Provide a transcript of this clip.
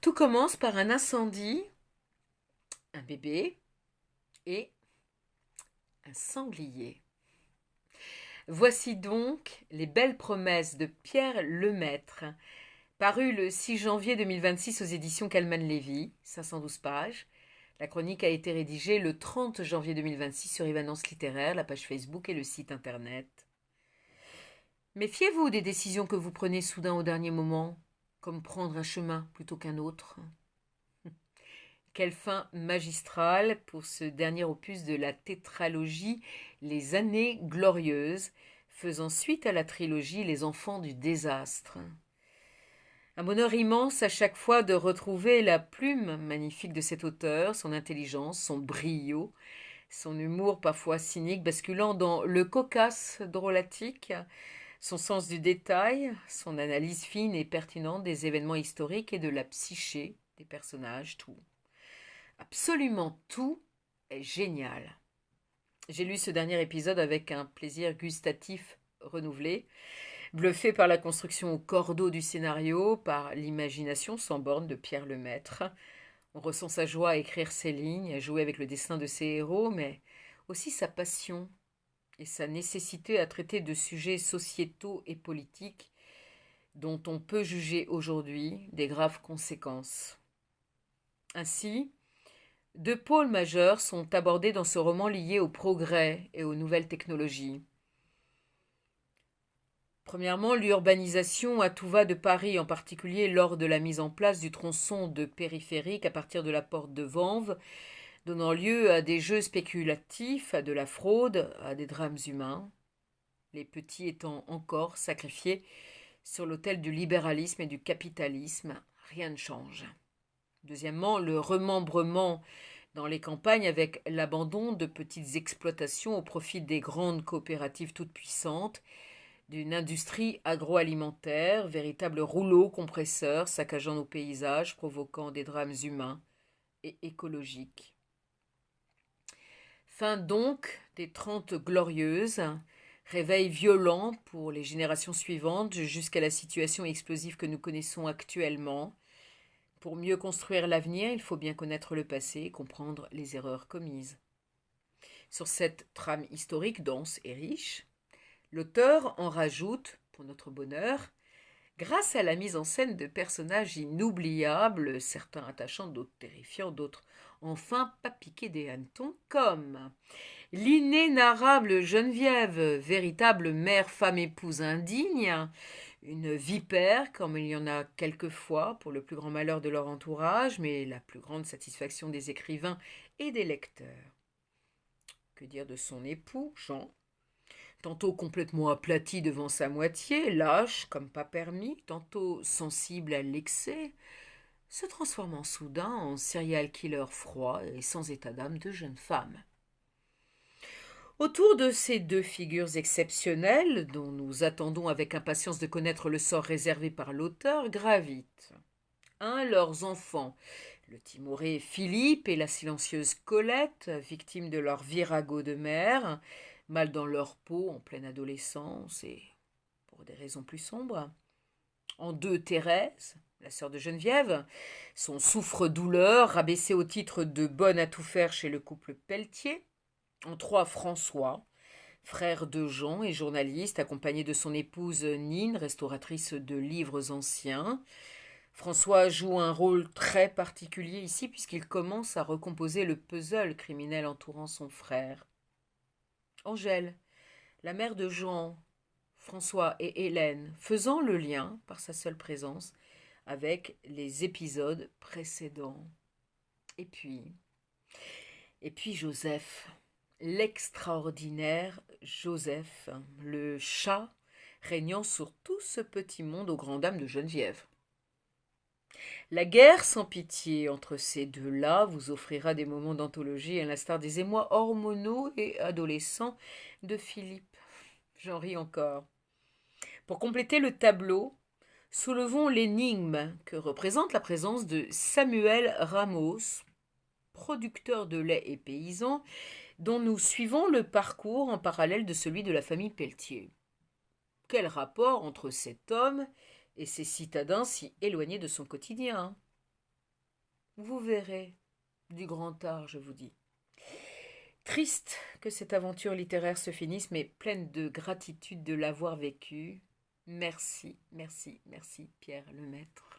Tout commence par un incendie, un bébé et un sanglier. Voici donc les belles promesses de Pierre Lemaître, paru le 6 janvier 2026 aux éditions Calman-Lévy, 512 pages. La chronique a été rédigée le 30 janvier 2026 sur Évanence littéraire, la page Facebook et le site internet. Méfiez-vous des décisions que vous prenez soudain au dernier moment, comme prendre un chemin plutôt qu'un autre. Quelle fin magistrale pour ce dernier opus de la tétralogie Les Années Glorieuses, faisant suite à la trilogie Les Enfants du Désastre. Un bonheur immense à chaque fois de retrouver la plume magnifique de cet auteur, son intelligence, son brio, son humour parfois cynique basculant dans le cocasse drôlatique, son sens du détail, son analyse fine et pertinente des événements historiques et de la psyché des personnages, tout. Absolument tout est génial. J'ai lu ce dernier épisode avec un plaisir gustatif renouvelé, bluffé par la construction au cordeau du scénario, par l'imagination sans borne de Pierre Lemaître. On ressent sa joie à écrire ses lignes, à jouer avec le destin de ses héros, mais aussi sa passion et sa nécessité à traiter de sujets sociétaux et politiques dont on peut juger aujourd'hui des graves conséquences. Ainsi, deux pôles majeurs sont abordés dans ce roman liés au progrès et aux nouvelles technologies. Premièrement, l'urbanisation à tout va de Paris, en particulier lors de la mise en place du tronçon de périphérique à partir de la porte de Vanves, donnant lieu à des jeux spéculatifs, à de la fraude, à des drames humains, les petits étant encore sacrifiés sur l'autel du libéralisme et du capitalisme. Rien ne change. Deuxièmement, le remembrement dans les campagnes avec l'abandon de petites exploitations au profit des grandes coopératives toutes puissantes, d'une industrie agroalimentaire, véritable rouleau compresseur saccageant nos paysages, provoquant des drames humains et écologiques. Fin donc des 30 glorieuses, réveil violent pour les générations suivantes jusqu'à la situation explosive que nous connaissons actuellement. Pour mieux construire l'avenir, il faut bien connaître le passé et comprendre les erreurs commises. Sur cette trame historique dense et riche, l'auteur en rajoute, pour notre bonheur, grâce à la mise en scène de personnages inoubliables, certains attachants, d'autres terrifiants, d'autres enfin pas piqués des hannetons, comme l'inénarrable Geneviève, véritable mère, femme, épouse indigne, une vipère, comme il y en a quelquefois, pour le plus grand malheur de leur entourage, mais la plus grande satisfaction des écrivains et des lecteurs. Que dire de son époux, Jean, tantôt complètement aplati devant sa moitié, lâche comme pas permis, tantôt sensible à l'excès, se transformant soudain en serial killer froid et sans état d'âme de jeune femme. Autour de ces deux figures exceptionnelles, dont nous attendons avec impatience de connaître le sort réservé par l'auteur, gravitent leurs enfants, le timoré Philippe et la silencieuse Colette, victimes de leur virago de mère, mal dans leur peau en pleine adolescence et pour des raisons plus sombres. En deux, Thérèse, la sœur de Geneviève, son souffre-douleur, rabaissée au titre de bonne à tout faire chez le couple Pelletier. En trois, François, frère de Jean et journaliste, accompagné de son épouse Nine, restauratrice de livres anciens. François joue un rôle très particulier ici puisqu'il commence à recomposer le puzzle criminel entourant son frère. Angèle, la mère de Jean, François et Hélène, faisant le lien, par sa seule présence, avec les épisodes précédents. Et puis Joseph, l'extraordinaire Joseph, le chat régnant sur tout ce petit monde aux grandes dames de Geneviève. La guerre sans pitié entre ces deux-là vous offrira des moments d'anthologie à l'instar des émois hormonaux et adolescents de Philippe. J'en ris encore. Pour compléter le tableau, soulevons l'énigme que représente la présence de Samuel Ramos, producteur de lait et paysan, dont nous suivons le parcours en parallèle de celui de la famille Pelletier. Quel rapport entre cet homme et ces citadins si éloignés de son quotidien? Vous verrez du grand art, je vous dis. Triste que cette aventure littéraire se finisse, mais pleine de gratitude de l'avoir vécue. Merci, merci, merci, Pierre Lemaître.